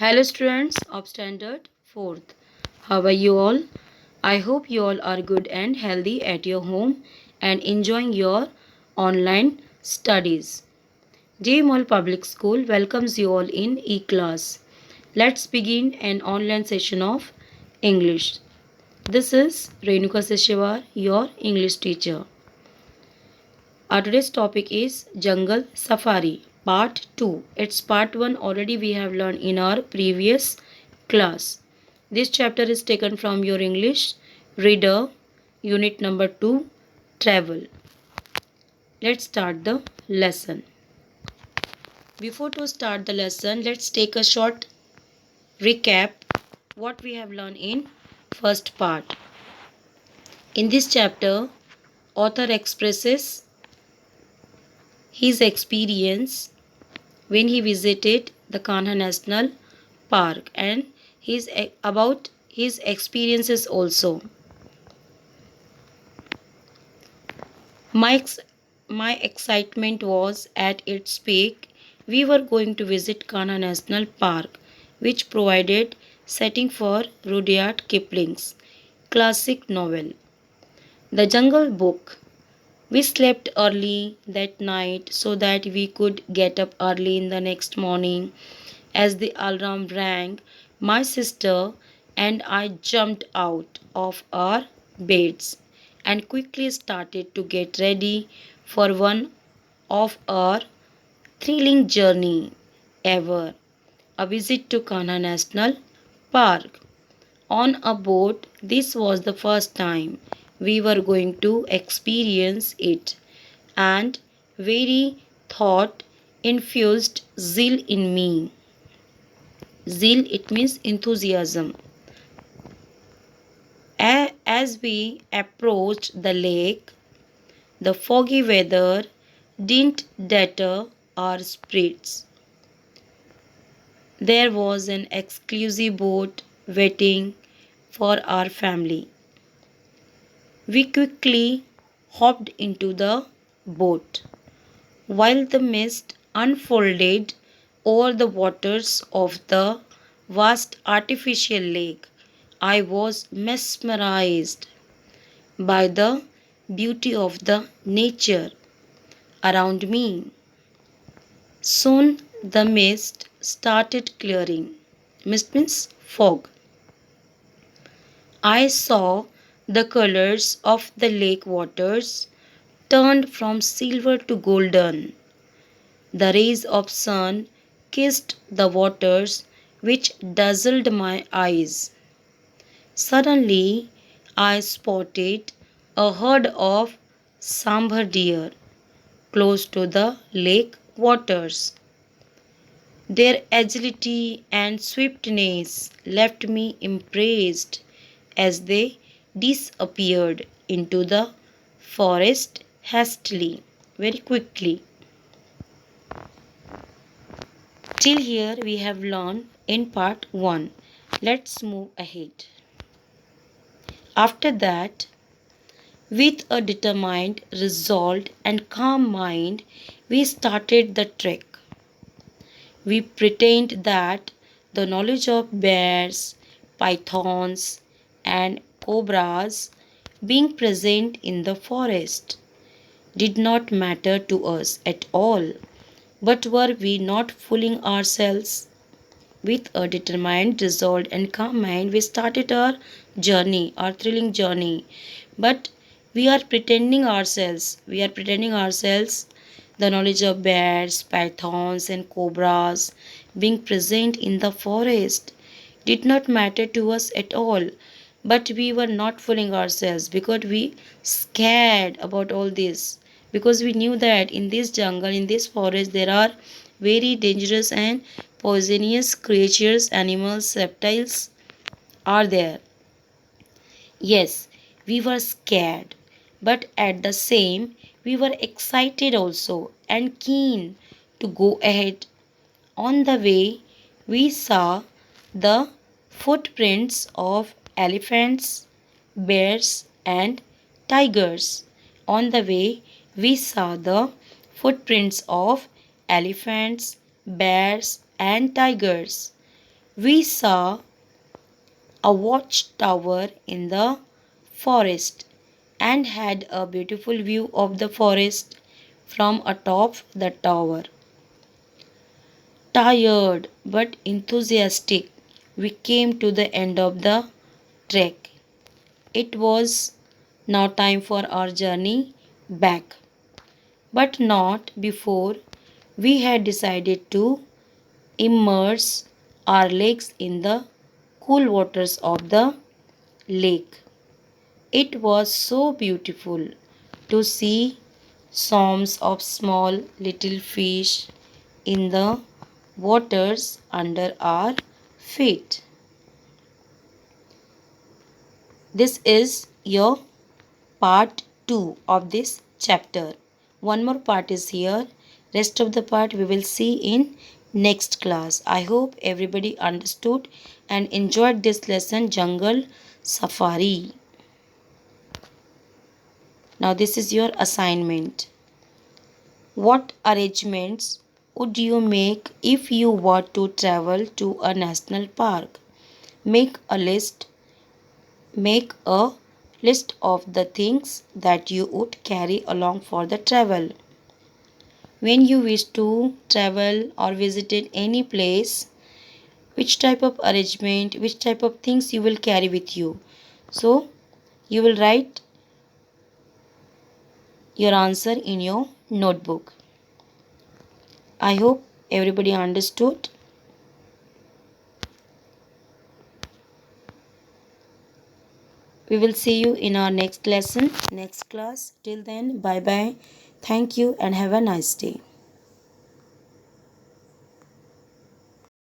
Hello students of standard 4th. How are you all? I hope you all are good and healthy at your home and enjoying your online studies. JMOL Public School welcomes you all in e-class. Let's begin an online session of English. This is Renuka Seshwar, your English teacher. Our today's topic is Jungle Safari Part 2. It's Part 1 already we have learned in our previous class. This chapter is taken from your English Reader Unit number 2 Travel. Let's start the lesson. Before to start the lesson, let's take a short recap what we have learned in first part. In this chapter, author expresses his experience when he visited the Kanha National Park and about his experiences also. My, my excitement was at its peak. We were going to visit Kanha National Park, which provided setting for Rudyard Kipling's classic novel, The Jungle Book. We slept early that night so that we could get up early in the next morning. As the alarm rang, my sister and I jumped out of our beds and quickly started to get ready for one of our thrilling journey ever, a visit to Kanha National Park. On a boat, this was the first time we were going to experience it, and very thought infused zeal in me. Zeal, it means enthusiasm. As we approached the lake, the foggy weather didn't deter our spirits. There was an exclusive boat waiting for our family. We quickly hopped into the boat. While the mist unfolded over the waters of the vast artificial lake, I was mesmerized by the beauty of the nature around me. Soon the mist started clearing. Mist means fog. I saw the colors of the lake waters turned from silver to golden. The rays of sun kissed the waters which dazzled my eyes. Suddenly I spotted a herd of sambar deer close to the lake waters. Their agility and swiftness left me impressed as they disappeared into the forest hastily, very quickly. Till here we have learned in part 1. Let's move ahead. After that, with a determined, resolved, and calm mind, we started the trek. We pretend that the knowledge of bears, pythons, and cobras being present in the forest did not matter to us at all. But were we not fooling ourselves? With a determined, resolved, and calm mind, we started our journey, our thrilling journey. But we are pretending ourselves the knowledge of bears, pythons, and cobras being present in the forest did not matter to us at all. But we were not fooling ourselves because we scared about all this, because we knew that in this jungle, in this forest, there are very dangerous and poisonous creatures, animals, reptiles are there. Yes, we were scared, but at the same, we were excited also and keen to go ahead. On the way, we saw the footprints of elephants, bears, and tigers. On the way, we saw the footprints of elephants, bears, and tigers. We saw a watchtower in the forest and had a beautiful view of the forest from atop the tower. Tired but enthusiastic, we came to the end of the trek. It was now time for our journey back, but not before we had decided to immerse our legs in the cool waters of the lake. It was so beautiful to see swarms of small little fish in the waters under our feet. This is your part 2 of this chapter. One more part is here. Rest of the part we will see in next class. I hope everybody understood and enjoyed this lesson, Jungle Safari. Now this is your assignment. What arrangements would you make if you were to travel to a national park? Make a list. Make a list of the things that you would carry along for the travel. When you wish to travel or visited any place, which type of arrangement, which type of things you will carry with you. So you will write your answer in your notebook. I hope everybody understood. We will see you in our next lesson, next class. Till then, bye bye. Thank you and have a nice day.